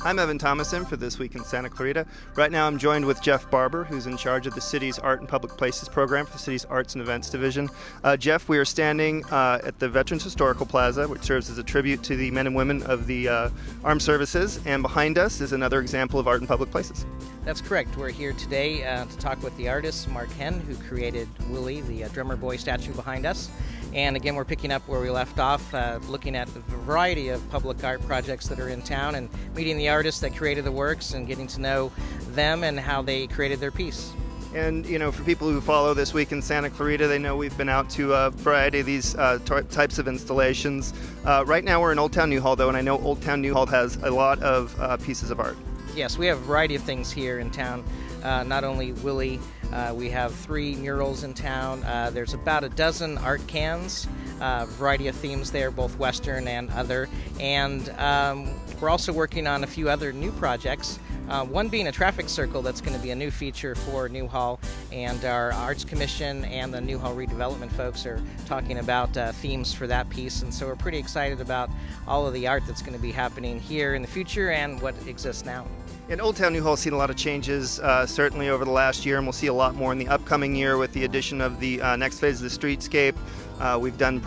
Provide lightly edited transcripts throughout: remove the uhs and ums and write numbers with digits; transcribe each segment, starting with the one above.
I'm Evan Thomason for This Week in Santa Clarita. Right now I'm joined with Jeff Barber, who's in charge of the city's Art and Public Places program for the city's Arts and Events Division. Jeff, we are standing at the Veterans Historical Plaza, which serves as a tribute to the men and women of the armed services, and behind us is another example of art and public places. That's correct. We're here today to talk with the artist Mark Henn, who created Willie the Drummer Boy statue behind us. And again, we're picking up where we left off, looking at the variety of public art projects that are in town and meeting the artists that created the works and getting to know them and how they created their piece. And, you know, for people who follow This Week in Santa Clarita, they know we've been out to a variety of these types of installations. Right now we're in Old Town New Hall, though, and I know Old Town New Hall has a lot of pieces of art. Yes, we have a variety of things here in town. Not only Willie, we have 3 murals in town. There's about a dozen art cans, variety of themes there, both Western and other. And we're also working on a few other new projects. One being a traffic circle that's going to be a new feature for New Hall, and our Arts Commission and the New Hall redevelopment folks are talking about themes for that piece, and so we're pretty excited about all of the art that's going to be happening here in the future and what exists now. And Old Town New Hall has seen a lot of changes, certainly over the last year, and we'll see a lot more in the upcoming year with the addition of the next phase of the streetscape. We've done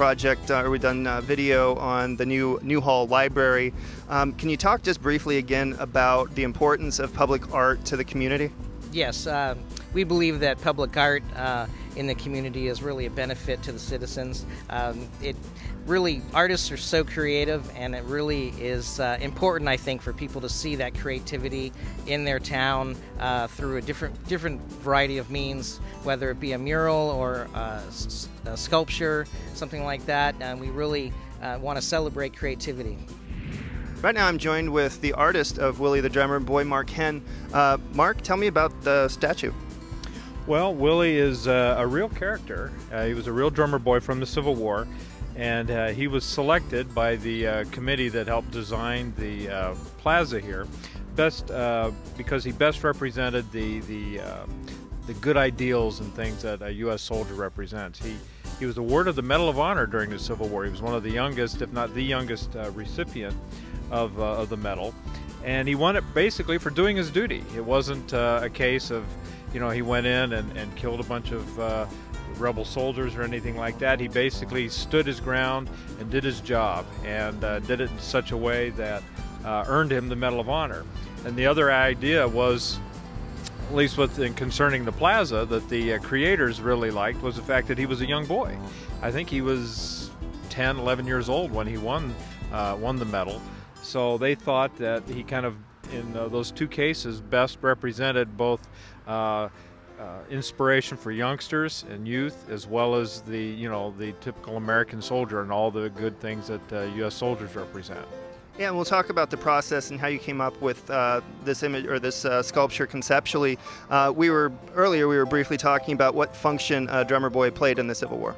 video on the new New Hall Library. Can you talk just briefly again about the importance of public art to the community? Yes, we believe that public art in the community is really a benefit to the citizens. Artists are so creative, and it really is important, I think, for people to see that creativity in their town through a different variety of means, whether it be a mural or a sculpture, something like that. And we really want to celebrate creativity. Right now I'm joined with the artist of Willie the Drummer Boy, Mark Henn. Mark, tell me about the statue. Well, Willie is a real character. He was a real drummer boy from the Civil War, and he was selected by the committee that helped design the plaza here, because he best represented the good ideals and things that a U.S. soldier represents. He was awarded the Medal of Honor during the Civil War. He was one of the youngest, if not the youngest, recipient of the medal, and he won it basically for doing his duty. It wasn't a case of, you know, he went in and killed a bunch of rebel soldiers or anything like that. He basically stood his ground and did his job, and did it in such a way that earned him the Medal of Honor. And the other idea was, at least concerning the plaza, that the creators really liked was the fact that he was a young boy. I think he was 10, 11 years old when he won the medal. So they thought that he kind of, in those 2 cases, best represented both inspiration for youngsters and youth, as well as the typical American soldier and all the good things that U.S. soldiers represent. Yeah, and we'll talk about the process and how you came up with this image or this sculpture conceptually. We were briefly talking about what function Drummer Boy played in the Civil War.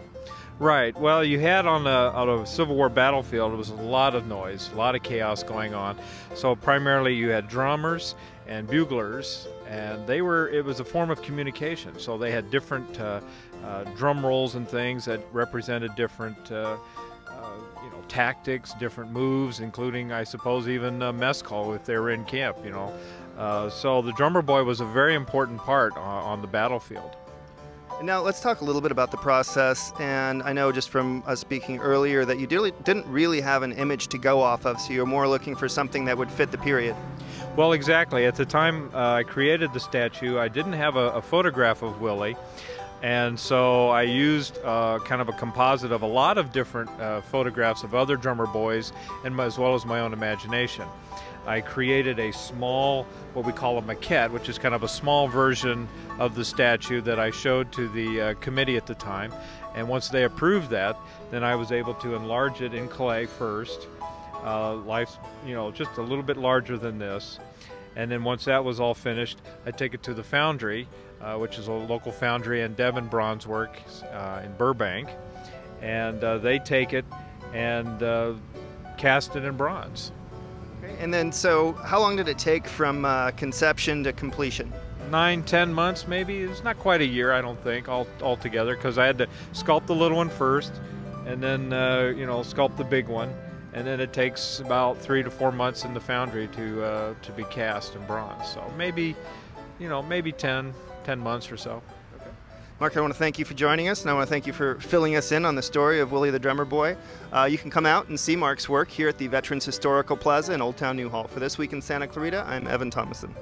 Right. Well, you had on a Civil War battlefield, it was a lot of noise, a lot of chaos going on. So primarily you had drummers and buglers, and it was a form of communication. So they had different drum rolls and things that represented different tactics, different moves, including, I suppose, even mess call if they were in camp, So the drummer boy was a very important part on the battlefield. Now let's talk a little bit about the process, and I know just from us speaking earlier that you didn't really have an image to go off of, so you're more looking for something that would fit the period. Well, exactly. At the time I created the statue, I didn't have a photograph of Willie, and so I used kind of a composite of a lot of different photographs of other drummer boys, and as well as my own imagination. I created a small, what we call a maquette, which is kind of a small version of the statue that I showed to the committee at the time. And once they approved that, then I was able to enlarge it in clay first, just a little bit larger than this. And then once that was all finished, I take it to the foundry, which is a local foundry in Devon Bronze Works in Burbank, and they take it and cast it in bronze. And then, so how long did it take from conception to completion? 9-10 months maybe. It's not quite a year, I don't think, altogether, because I had to sculpt the little one first, and then sculpt the big one, and then it takes about 3 to 4 months in the foundry to be cast in bronze. So maybe, maybe 10 months or so. Mark, I want to thank you for joining us, and I want to thank you for filling us in on the story of Willie the Drummer Boy. You can come out and see Mark's work here at the Veterans Historical Plaza in Old Town Newhall. For This Week in Santa Clarita, I'm Evan Thomason.